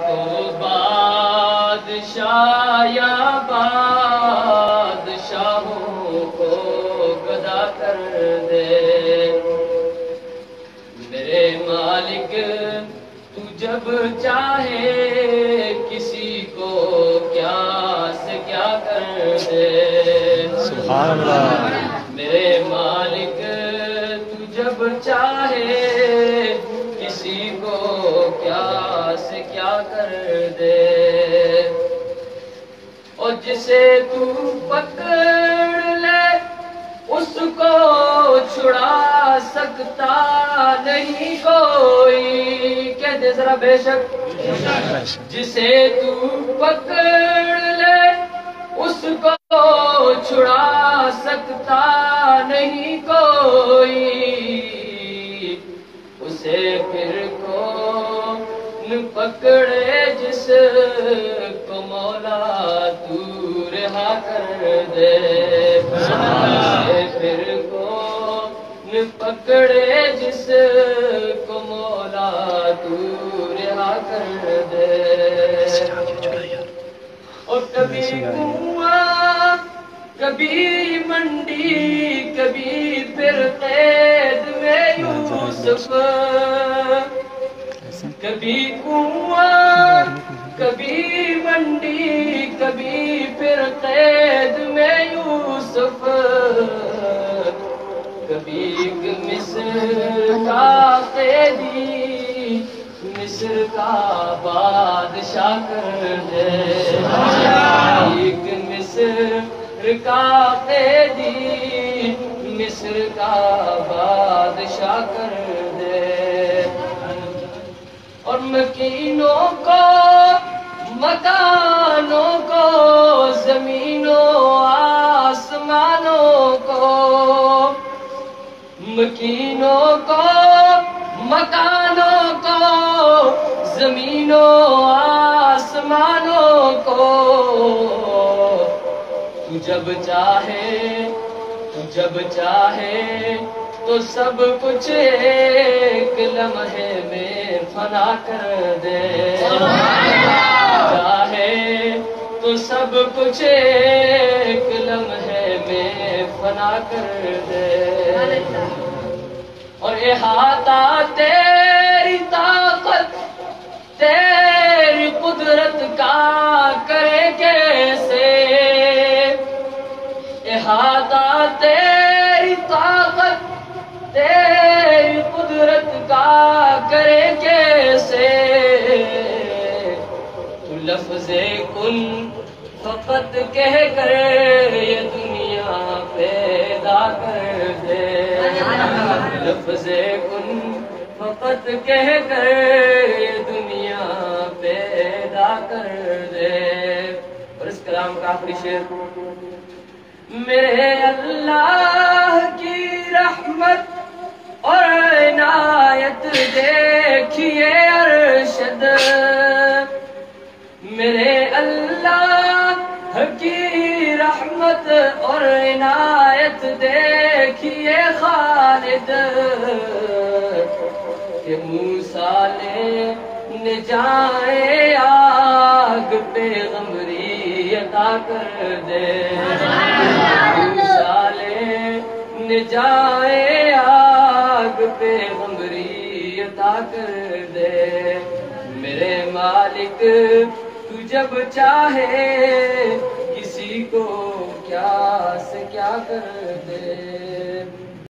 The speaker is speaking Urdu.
کو بادشاہ یا بادشاہوں کو گدا کر دے۔ میرے مالک تو جب چاہے کسی کو کیا سے کیا کر دے۔ سبحان اللہ۔ میرے مالک تو جب چاہے کسی کو کیا سے کیا کر دے۔ اور جسے تو پکڑ لے اس کو چھڑا سکتا نہیں کوئی۔ کہہ دے ذرا بے شک۔ جسے تو پکڑ لے اس کو چھڑا سکتا نہیں کوئی۔ اسے پھر کون پکڑے جس کو مولا تو رہا کر دے۔ اسے پھر کون پکڑے جس کو مولا تو رہا کر دے۔ اور کبھی کنواں کبھی منڈی کبھی پھر قید میں یوسف۔ کبھی کنواں کبھی منڈی کبھی پھر قید میں یوسف۔ کبھی مصر کا قیدی مصر کا بادشاہ کر دے۔ ایک مصر کا قیدی مصر کا بادشاہ کر دے۔ اور مکینوں کو مکانوں کو زمینوں آسمانوں کو مکینوں کو مکانوں کو زمینوں آسمانوں کو تو جب چاہے تو سب کچھ ایک لمحے میں فنا کر دے۔ چاہے تو سب کچھ ایک لمحے میں فنا کر دے۔ اور احاطہ تیری طاقت تیری قدرت کا کرے کیسے۔ احاطہ تیری طاقت تیری قدرت کا کرے کیسے۔ تو لفظ کن فقط کہہ کر یہ دنیا پیدا کر دے۔ لفظ کن فقط کہہ کر یہ دنیا پیدا کر دے۔ اور اس کلام کا آخری شعر۔ میرے اللہ کی رحمت اور عنایت دیکھیے ارشد۔ میرے اللہ کی رحمت اور عنایت دیکھیے خالد۔ کہ موسیٰ نے جائے آگ پیغمبری عطا کر دے۔ موسیٰ نے جائے آگ پیغمبری عطا کر دے۔ میرے مالک تو جب چاہے کسی کو کیا سے کیا کر دے۔